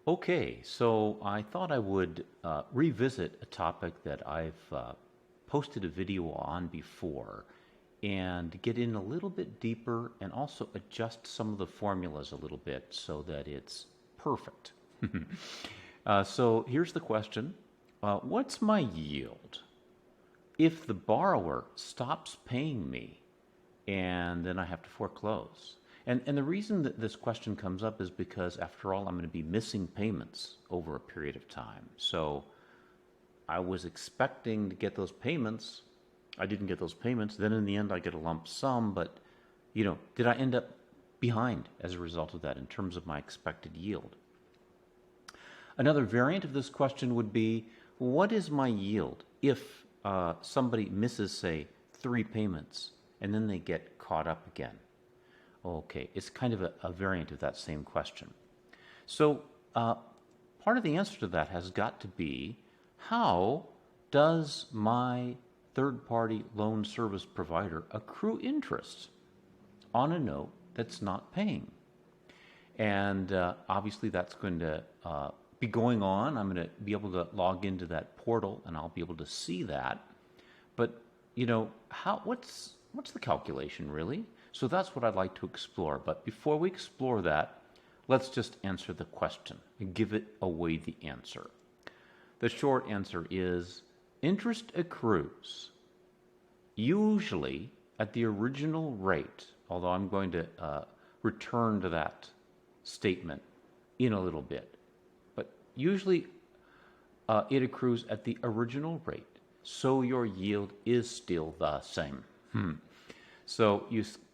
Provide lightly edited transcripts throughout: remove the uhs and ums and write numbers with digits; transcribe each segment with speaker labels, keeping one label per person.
Speaker 1: Okay, so I thought I would revisit a topic that I've posted a video on before and get in a little bit deeper and also adjust some of the formulas a little bit so that it's perfect. So here's the question. What's my yield if the borrower stops paying me and then I have to foreclose? And the reason that this question comes up is because, after all, I'm going to be missing payments over a period of time. So I was expecting to get those payments. I didn't get those payments. Then in the end, I get a lump sum. But, did I end up behind as a result of that in terms of my expected yield? Another variant of this question would be, what is my yield if somebody misses, say, 3 payments and then they get caught up again? Okay, it's kind of a variant of that same question. So part of the answer to that has got to be, how does my third-party loan service provider accrue interest on a note that's not paying? And obviously that's going to be going on. I'm going to be able to log into that portal and I'll be able to see that. But, what's the calculation really? So that's what I'd like to explore. But before we explore that, let's just answer the question and give it away the answer. The short answer is interest accrues usually at the original rate, although I'm going to return to that statement in a little bit. But usually it accrues at the original rate, so your yield is still the same. So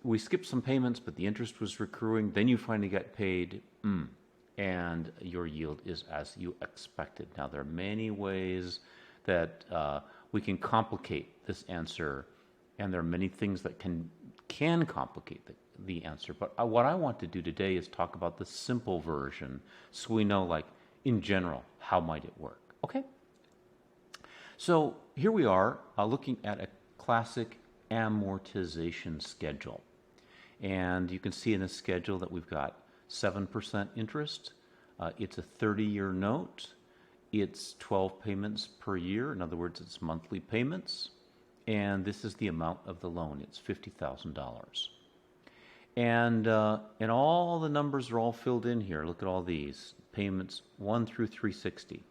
Speaker 1: we skipped some payments, but the interest was accruing. Then you finally get paid, and your yield is as you expected. Now, there are many ways that we can complicate this answer, and there are many things that can complicate the answer. But what I want to do today is talk about the simple version, so we know, like, in general, how might it work. Okay? So here we are looking at a classic amortization schedule. And you can see in this schedule that we've got 7% interest. It's a 30-year note. It's 12 payments per year. In other words, it's monthly payments. And this is the amount of the loan. It's $50,000. And all the numbers are all filled in here. Look at all these payments, 1 through 360.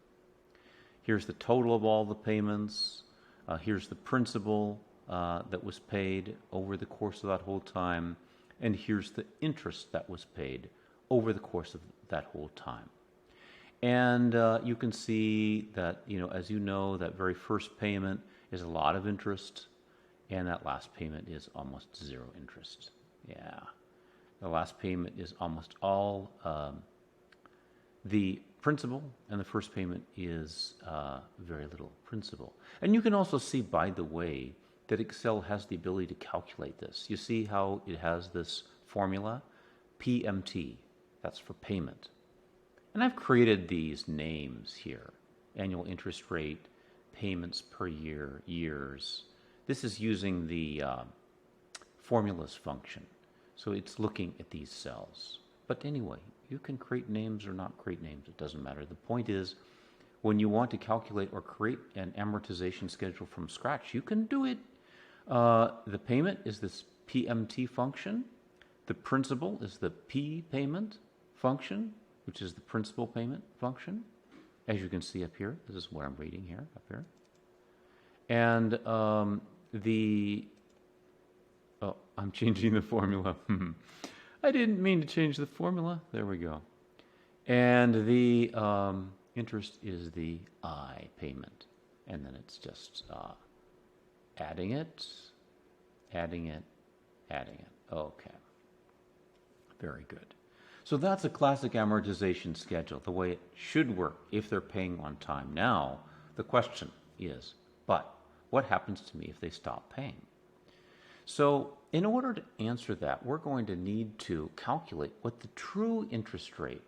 Speaker 1: Here's the total of all the payments. Here's the principal that was paid over the course of that whole time, and here's the interest that was paid over the course of that whole time. And you can see that, as you know, that very first payment is a lot of interest, and that last payment is almost zero interest. Yeah, the last payment is almost all the principal, and the first payment is very little principal. And you can also see, by the way, that Excel has the ability to calculate this. You see how it has this formula? PMT, that's for payment. And I've created these names here: annual interest rate, payments per year, years. This is using the formulas function. So it's looking at these cells. But anyway, you can create names or not create names. It doesn't matter. The point is, when you want to calculate or create an amortization schedule from scratch, you can do it. The payment is this PMT function. The principal is the P payment function, which is the principal payment function. As you can see up here, this is what I'm reading here, up here. And I'm changing the formula. I didn't mean to change the formula. There we go. And the interest is the I payment. And then it's just adding it, adding it, adding it. Okay. Very good. So that's a classic amortization schedule, the way it should work if they're paying on time. Now, the question is, but what happens to me if they stop paying? So in order to answer that, we're going to need to calculate what the true interest rate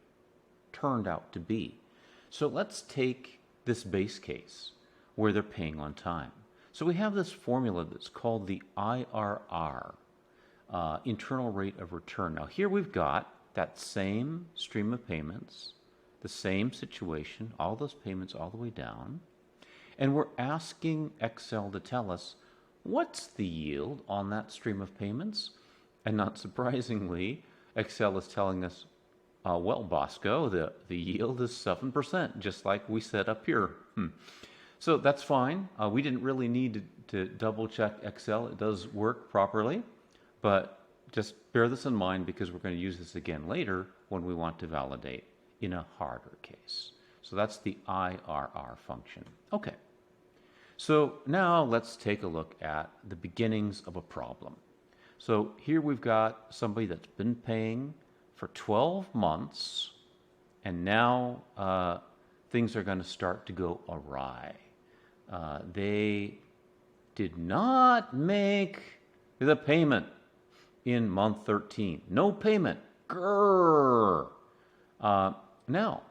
Speaker 1: turned out to be. So let's take this base case where they're paying on time. So we have this formula that's called the IRR, internal rate of return. Now here we've got that same stream of payments, the same situation, all those payments all the way down, and we're asking Excel to tell us what's the yield on that stream of payments. And not surprisingly, Excel is telling us, well, Bosco, the yield is 7%, just like we set up here. So that's fine. We didn't really need to double check Excel. It does work properly, but just bear this in mind because we're going to use this again later when we want to validate in a harder case. So that's the IRR function. Okay. So now let's take a look at the beginnings of a problem. So here we've got somebody that's been paying for 12 months, and now things are going to start to go awry. They did not make the payment in month 13. No payment. Grrr. Now,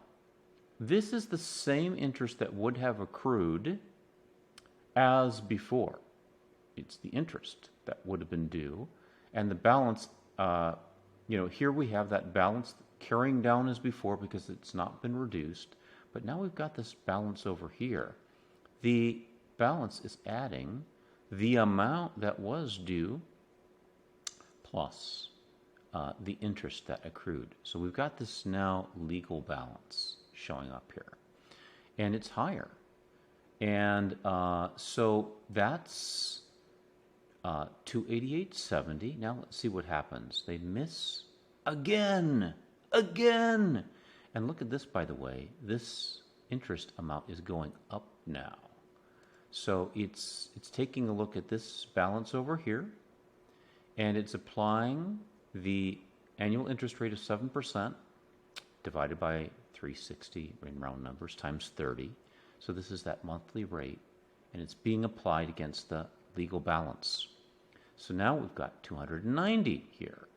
Speaker 1: this is the same interest that would have accrued as before. It's the interest that would have been due, and the balance, here we have that balance carrying down as before because it's not been reduced, but now we've got this balance over here. The balance is adding the amount that was due plus the interest that accrued. So we've got this now legal balance showing up here, and it's higher. And so that's 288.70. Now let's see what happens. They miss again. And look at this, by the way. This interest amount is going up now. So it's taking a look at this balance over here, and it's applying the annual interest rate of 7% divided by 360 in round numbers times 30. So this is that monthly rate, and it's being applied against the legal balance. So now we've got 290 here,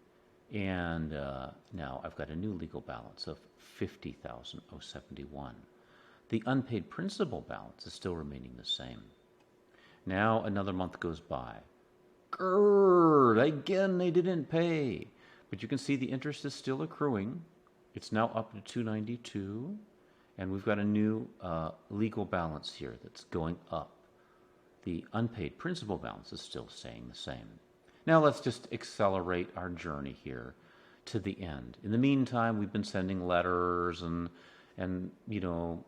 Speaker 1: and now I've got a new legal balance of 50,071. The unpaid principal balance is still remaining the same. Now another month goes by. Grrr, again they didn't pay, but you can see the interest is still accruing. It's now up to 292, and we've got a new legal balance here that's going up. The unpaid principal balance is still staying the same. Now let's just accelerate our journey here to the end. In the meantime, we've been sending letters and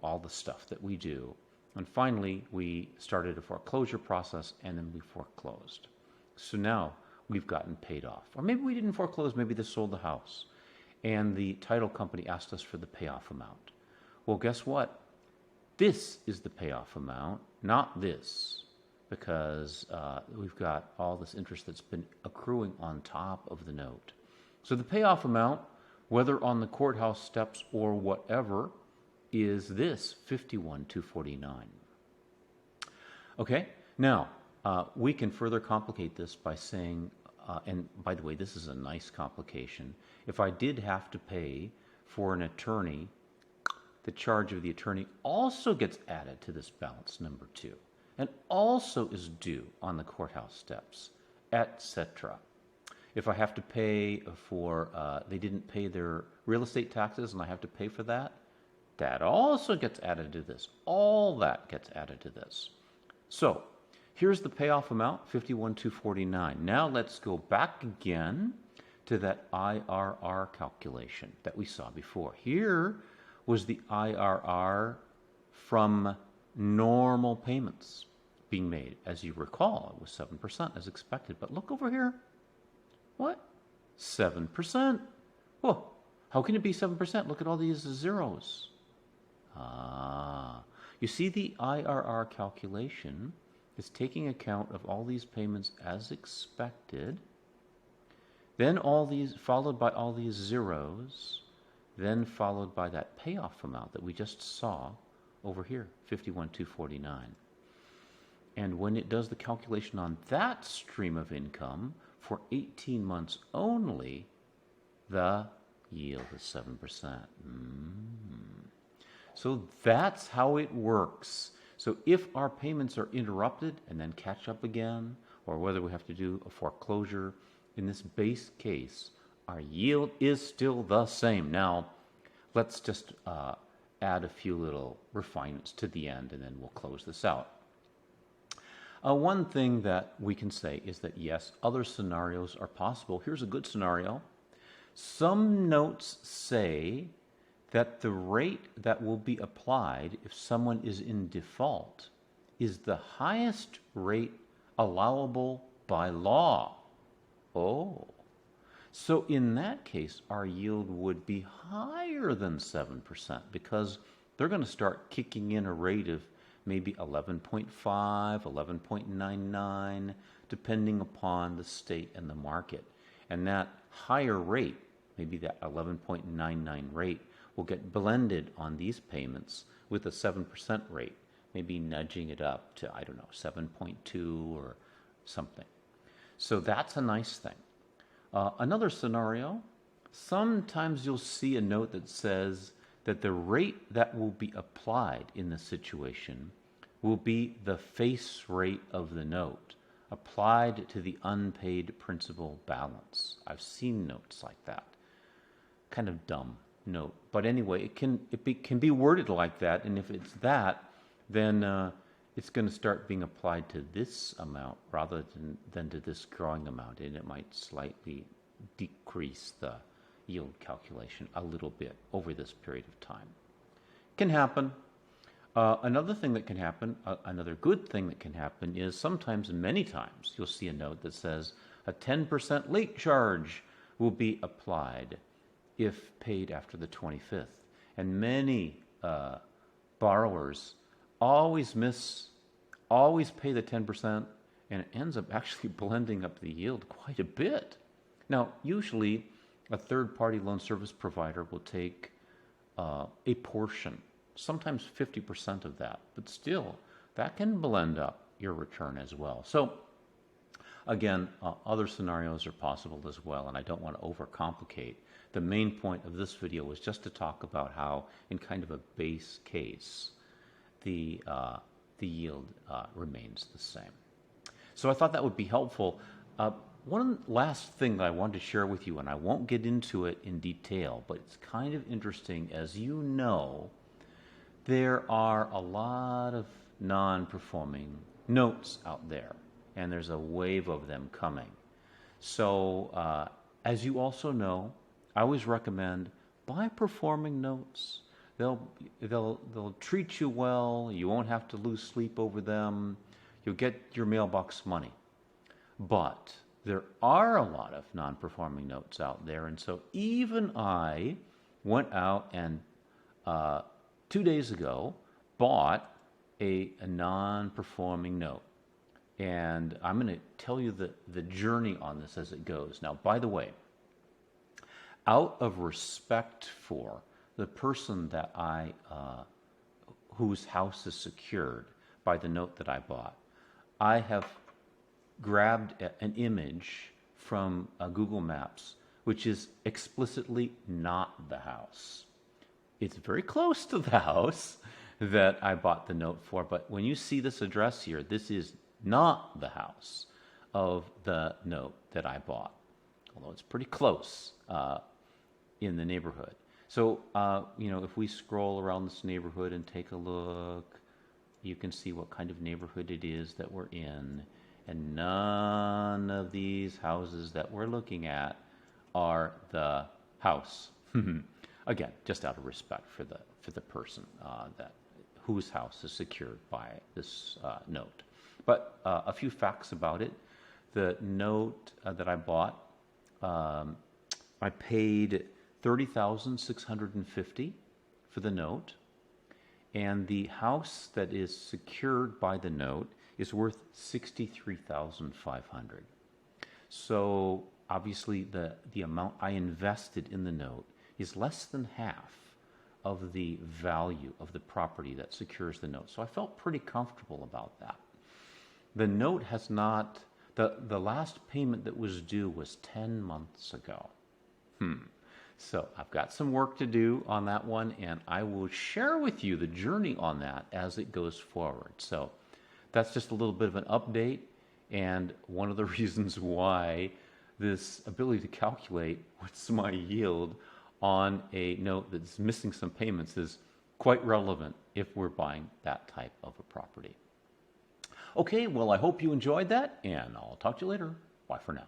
Speaker 1: all the stuff that we do. And finally, we started a foreclosure process, and then we foreclosed. So now we've gotten paid off. Or maybe we didn't foreclose, maybe they sold the house. And the title company asked us for the payoff amount. Well, guess what? This is the payoff amount, not this, because we've got all this interest that's been accruing on top of the note. So the payoff amount, whether on the courthouse steps or whatever, is this, $51,249. Okay, now we can further complicate this by saying, and by the way, this is a nice complication. If I did have to pay for an attorney, the charge of the attorney also gets added to this balance number 2, and also is due on the courthouse steps, etc. If I have to pay for, they didn't pay their real estate taxes and I have to pay for that, that also gets added to this. All that gets added to this. So here's the payoff amount, $51,249. Now let's go back again to that IRR calculation that we saw before. Here was the IRR from normal payments being made. As you recall, it was 7% as expected. But look over here. What? 7%. Well, how can it be 7%? Look at all these zeros. You see the IRR calculation is taking account of all these payments as expected, then all these, followed by all these zeros, then followed by that payoff amount that we just saw over here, $51,249. And when it does the calculation on that stream of income for 18 months only, the yield is 7%. So that's how it works. So if our payments are interrupted and then catch up again, or whether we have to do a foreclosure, in this base case, our yield is still the same. Now, let's just add a few little refinements to the end, and then we'll close this out. One thing that we can say is that yes, other scenarios are possible. Here's a good scenario. Some notes say that the rate that will be applied if someone is in default is the highest rate allowable by law. Oh, so in that case, our yield would be higher than 7% because they're going to start kicking in a rate of maybe 11.5, 11.99, depending upon the state and the market. And that higher rate, maybe that 11.99 rate, will get blended on these payments with a 7% rate, maybe nudging it up to, I don't know, 7.2 or something. So that's a nice thing. Another scenario, sometimes you'll see a note that says that the rate that will be applied in this situation will be the face rate of the note applied to the unpaid principal balance. I've seen notes like that. Kind of dumb note. But anyway, it can be worded like that, and if it's that, then it's going to start being applied to this amount rather than to this growing amount, and it might slightly decrease the yield calculation a little bit over this period of time. Can happen. Another thing that can happen, another good thing that can happen is sometimes, many times, you'll see a note that says a 10% late charge will be applied if paid after the 25th. And many borrowers always pay the 10%, and it ends up actually blending up the yield quite a bit. Now, usually a third-party loan service provider will take a portion, sometimes 50% of that, but still, that can blend up your return as well. So, again, other scenarios are possible as well, and I don't want to overcomplicate. The main point of this video was just to talk about how, in kind of a base case, the yield remains the same. So I thought that would be helpful. One last thing that I wanted to share with you, and I won't get into it in detail, but it's kind of interesting. As you know, there are a lot of non-performing notes out there, and there's a wave of them coming. So as you also know, I always recommend buy performing notes. They'll treat you well. You won't have to lose sleep over them. You'll get your mailbox money. But there are a lot of non-performing notes out there, and so even I went out and 2 days ago bought a non-performing note. And I'm going to tell you the journey on this as it goes. Now, by the way, out of respect for the person that whose house is secured by the note that I bought, I have grabbed an image from Google Maps, which is explicitly not the house. It's very close to the house that I bought the note for, but when you see this address here, this is not the house of the note that I bought, although it's pretty close in the neighborhood. So, if we scroll around this neighborhood and take a look, you can see what kind of neighborhood it is that we're in. And none of these houses that we're looking at are the house. Again, just out of respect for the person whose house is secured by this note. But a few facts about it. The note that I bought, I paid $30,650 for the note, and the house that is secured by the note is worth $63,500. So obviously the amount I invested in the note is less than half of the value of the property that secures the note. So I felt pretty comfortable about that. The note has not, the last payment that was due was 10 months ago. So I've got some work to do on that one, and I will share with you the journey on that as it goes forward. So that's just a little bit of an update, and one of the reasons why this ability to calculate what's my yield on a note that's missing some payments is quite relevant if we're buying that type of a property. Okay, well, I hope you enjoyed that, and I'll talk to you later. Bye for now.